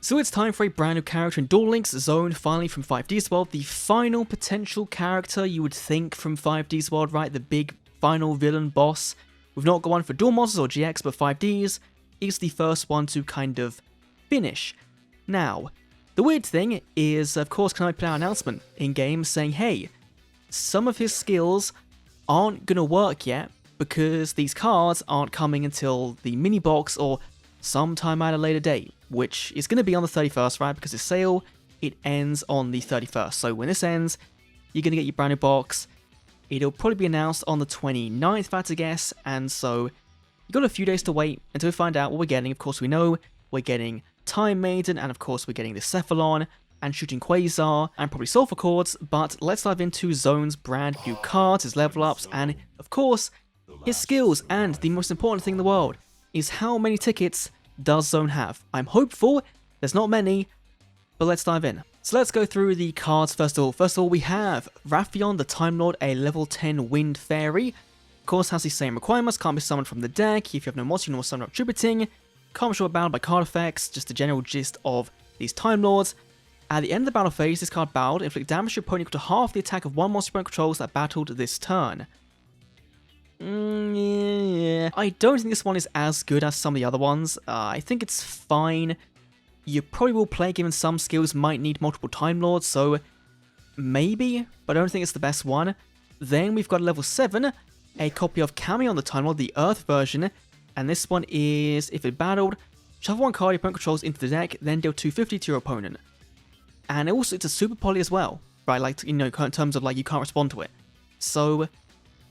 So it's time for a brand new character in Duel Links Zone, finally from 5D's World. The final potential character you would think from 5D's World, right? The big final villain boss. We've not got one for Duel Monsters or GX, but 5D's is the first one to kind of finish. Now, the weird thing is, of course, can I play an announcement in-game saying, hey, some of his skills aren't gonna work yet because these cards aren't coming until the mini box or sometime at a later date, which is going to be on the 31st, right? Because the sale, it ends on the 31st. So when this ends, you're going to get your brand new box. It'll probably be announced on the 29th, if I had to guess. And so you've got a few days to wait until we find out what we're getting. Of course, we know we're getting Time Maiden, and of course, we're getting the Cephalon and Shooting Quasar and probably Sulfur Cords. But let's dive into Zone's brand new cards, his level ups, and of course, his skills. And the most important thing in the world is how many tickets does Zone have? I'm hopeful there's not many, but let's dive in. So let's go through the cards first of all. First of all, we have Raphion the Time Lord, a level 10 Wind Fairy. Of course, has the same requirements, can't be summoned from the deck. If you have no mods, you can summon up Tributing. Can't be short bound by card effects, just the general gist of these Time Lords. At the end of the battle phase, this card bowed, inflict damage to your opponent equal to half the attack of one monster opponent controls that battled this turn. Yeah. I don't think this one is as good as some of the other ones. I think it's fine. You probably will play given some skills might need multiple Time Lords, so maybe, but I don't think it's the best one. Then we've got level 7, a copy of Camion the Time Lord, the Earth version, and this one is, if it battled, shuffle one card your opponent controls into the deck, then deal 250 to your opponent. And also it's a super poly as well, right, like, you know, in terms of like you can't respond to it. So,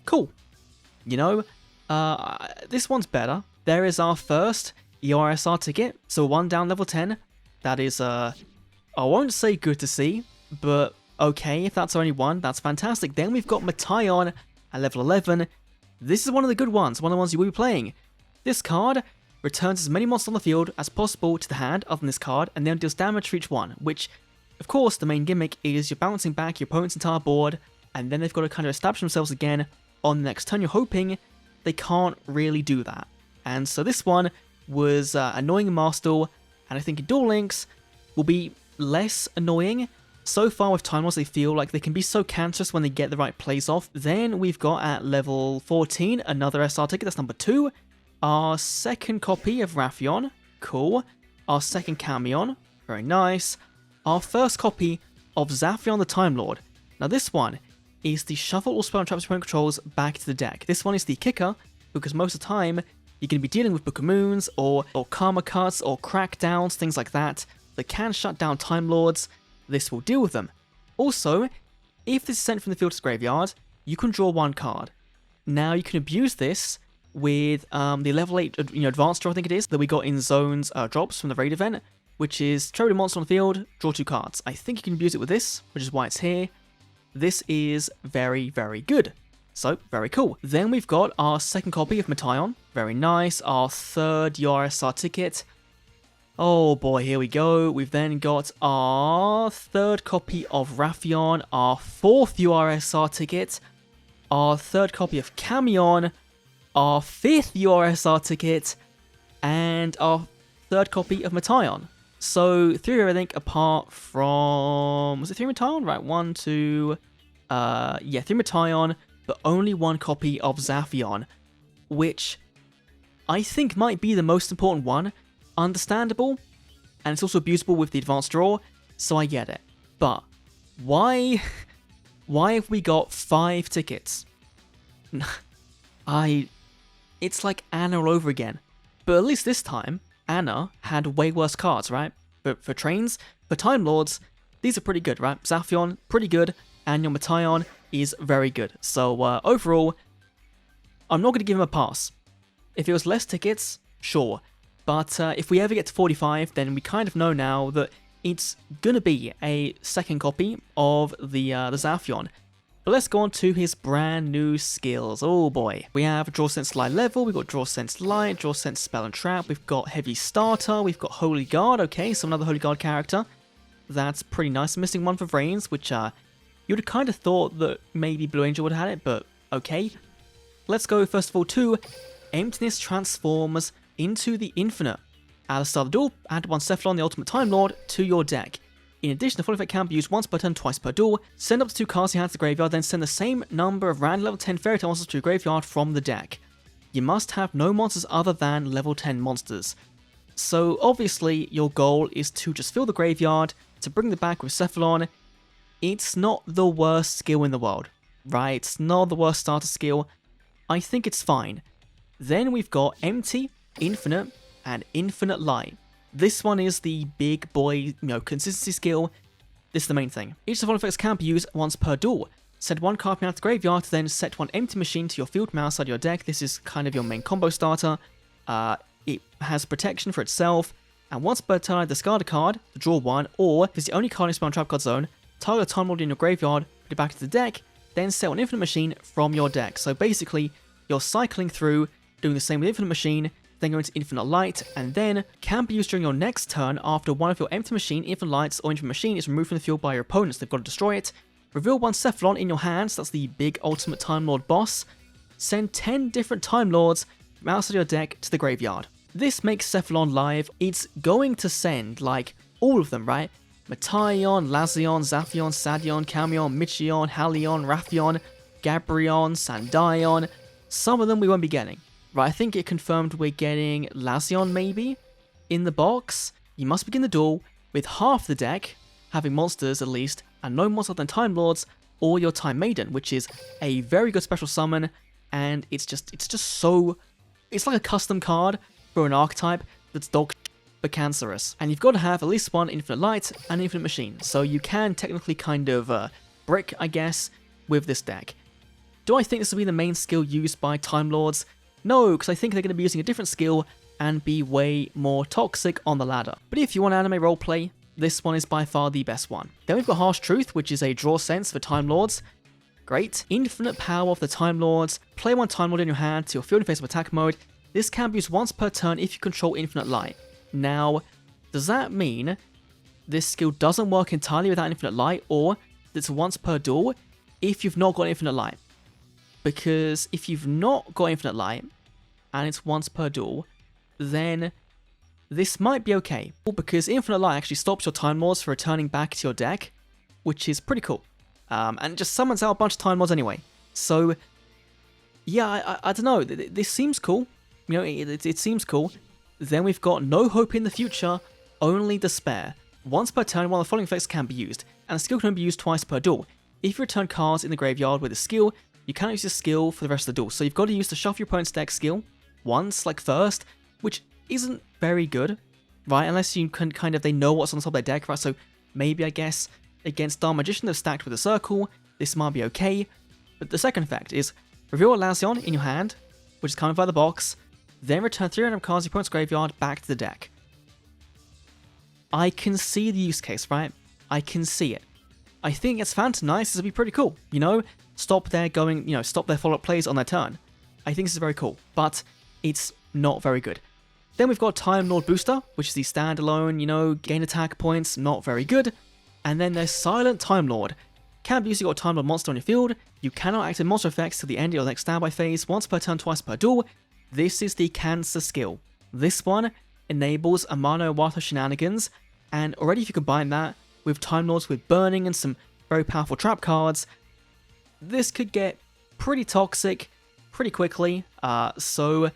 cool. You know, this one's better. There is our first ERSR ticket, so 1 down level 10. That is, I won't say good to see, but okay, if that's only one, that's fantastic. Then we've got Metaion at level 11. This is one of the good ones, one of the ones you will be playing. This card returns as many monsters on the field as possible to the hand other than this card, and then deals damage for each one, which, of course, the main gimmick is you're bouncing back your opponent's entire board, and then they've got to kind of establish themselves again on the next turn. You're hoping they can't really do that. And so this one was annoying in Master, and I think in Duel Links will be less annoying. So far with Time Lords, they feel like they can be so cancerous when they get the right plays off. Then we've got at level 14, another SR ticket, that's number 2. Our second copy of Raphion, cool. Our second Camion, very nice. Our first copy of Zaphion the Time Lord. Now this one is the shuffle all spell and traps opponent controls back to the deck. This one is the kicker, because most of the time, you're going to be dealing with Book of Moons, or Karma Cuts, or Crackdowns, things like that. That can shut down Time Lords. This will deal with them. Also, if this is sent from the field to the graveyard, you can draw 1 card. Now, you can abuse this with the level 8 advanced draw, I think it is, that we got in Zone's drops from the raid event, which is trade a monster on the field, draw 2 cards. I think you can abuse it with this, which is why it's here. This is very, very good. So, very cool. Then we've got our second copy of Metaion. Very nice. Our third URSR ticket. Oh boy, here we go. We've then got our third copy of Raphion. Our fourth URSR ticket. Our third copy of Camion. Our fifth URSR ticket. And our third copy of Metaion. So, 3 everything apart from... Was it 3 Metaion? Right, 1, 2... yeah, 3 Metaion, but only 1 copy of Zaphion, which I think might be the most important one. Understandable, and it's also abusable with the advanced draw, so I get it. But, why have we got 5 tickets? It's like Anna all over again. But at least this time, Anna had way worse cards, right? But for trains, for Time Lords, these are pretty good, right? Zaphion, pretty good, and your Metaion is very good. So overall, I'm not going to give him a pass. If it was less tickets, sure. But if we ever get to 45, then we kind of know now that it's going to be a second copy of the Zaphion. But let's go on to his brand new skills. Oh boy. We have Draw Sense Light level, we've got Draw Sense Light, Draw Sense Spell and Trap, we've got Heavy Starter, we've got Holy Guard, okay, so another Holy Guard character. That's pretty nice. I'm missing one for Vrains, which you would have kind of thought that maybe Blue Angel would have had it, but okay. Let's go first of all to Emptiness Transforms into the Infinite. At the start of the duel, add one Cephalon, the Ultimate Time Lord, to your deck. In addition, the following effect can be used once per turn, twice per duel. Send up to 2 cards in your hand to the graveyard, then send the same number of random level 10 Fairy Tale monsters to your graveyard from the deck. You must have no monsters other than level 10 monsters. So obviously, your goal is to just fill the graveyard, to bring the back with Cephalon. It's not the worst skill in the world, right? It's not the worst starter skill. I think it's fine. Then we've got Empty, Infinite, and Infinite Light. This one is the big boy, consistency skill. This is the main thing. Each of the following effects can be used once per duel. Set one card from out the graveyard, then set one empty machine to your field from outside your deck. This is kind of your main combo starter. It has protection for itself, and once per turn, discard a card to draw one, or if it's the only card in Spawn Trap Card Zone, target a Time Lord in your graveyard, put it back into the deck, then set one infinite machine from your deck. So basically, you're cycling through, doing the same with infinite machine, then go into Infinite Light, and then can be used during your next turn after one of your empty machine, Infinite Lights, or Infinite Machine is removed from the field by your opponents. They've got to destroy it. Reveal one Cephalon in your hands, that's the big Ultimate Time Lord boss. Send 10 different Time Lords from outside your deck to the graveyard. This makes Cephalon live. It's going to send, like, all of them, right? Metaion, Lazion, Zaphion, Sadion, Camion, Michion, Halion, Raphion, Gabrion, Sandion. Some of them we won't be getting. Right, I think it confirmed we're getting Lazion, maybe, in the box. You must begin the duel with half the deck, having monsters at least, and no monsters than Time Lords, or your Time Maiden, which is a very good special summon, and it's just so... It's like a custom card for an archetype that's dog but cancerous. And you've got to have at least one Infinite Light and Infinite Machine, so you can technically kind of brick, I guess, with this deck. Do I think this will be the main skill used by Time Lords? No, because I think they're going to be using a different skill and be way more toxic on the ladder. But if you want anime roleplay, this one is by far the best one. Then we've got Harsh Truth, which is a draw sense for Time Lords. Great. Infinite Power of the Time Lords. Play one Time Lord in your hand to your field in face of attack mode. This can be used once per turn if you control Infinite Light. Now, does that mean this skill doesn't work entirely without Infinite Light, or it's once per duel if you've not got Infinite Light? Because if you've not got Infinite Light, and it's once per duel, then this might be okay. Because Infinite Light actually stops your Time Lords from returning back to your deck, which is pretty cool. And it just summons out a bunch of Time Lords anyway. So, yeah, I don't know. This seems cool. It seems cool. Then we've got No Hope in the Future, Only Despair. Once per turn, one of the following effects can be used, and the skill can be used twice per duel. If you return cards in the graveyard with a skill, you cannot use the skill for the rest of the duel. So you've got to use the shuffle your opponent's deck skill once, like first, which isn't very good, right? Unless you can they know what's on top of their deck, right? So maybe, I guess, against Dark Magician that's stacked with a circle, this might be okay. But the second effect is reveal a Lazion in your hand, which is kind of by the box, then return 3 random cards in your opponent's graveyard back to the deck. I can see the use case, right? I can see it. I think it's Phantom Nice, this would be pretty cool, Stop their follow-up plays on their turn. I think this is very cool, but it's not very good. Then we've got Time Lord Booster, which is the standalone, gain attack points, not very good. And then there's Silent Time Lord. Can be used if you've got a Time Lord monster on your field. You cannot activate monster effects till the end of your next standby phase, once per turn, twice per duel. This is the Cancer skill. This one enables Amano Watho shenanigans, and already if you combine that with Time Lords with Burning and some very powerful trap cards, this could get pretty toxic pretty quickly. So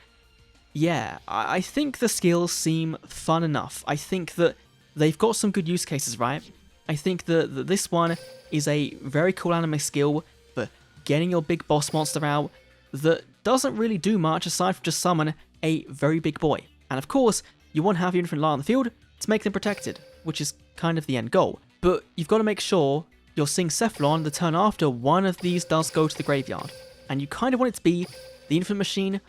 yeah, I think the skills seem fun enough. I think that they've got some good use cases, right? I think that this one is a very cool anime skill for getting your big boss monster out that doesn't really do much aside from just summon a very big boy. And of course, you want to have your Infinite Light on the field to make them protected, which is kind of the end goal. But you've got to make sure you're seeing Cephalon the turn after one of these does go to the graveyard. And you kind of want it to be the Infinite Machine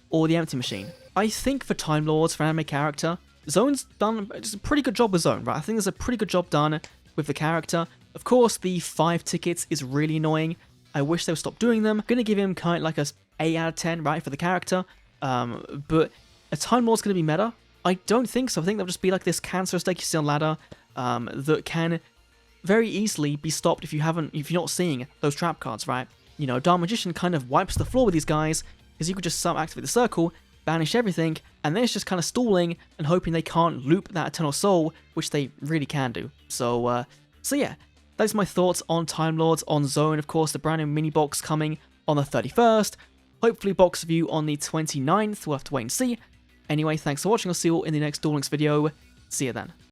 or the Empty Machine. I think for Time Lords, for anime character, Zone's done just a pretty good job with Zone, right? I think there's a pretty good job done with the character. Of course, the 5 tickets is really annoying. I wish they would stop doing them. I'm going to give him kind of like a 8 out of 10, right, for the character. But a Time Lord's going to be meta? I don't think so. I think they'll just be like this cancerous deck you see on ladder that can very easily be stopped if you're not seeing those trap cards, right? Dark Magician kind of wipes the floor with these guys, because you could just activate the circle, banish everything, and then it's just kind of stalling and hoping they can't loop that Eternal Soul, which they really can do. So yeah, those are my thoughts on Time Lords, on Zone, of course, the brand new mini box coming on the 31st. Hopefully box review on the 29th, we'll have to wait and see. Anyway, thanks for watching, I'll see you all in the next Duel Links video. See you then.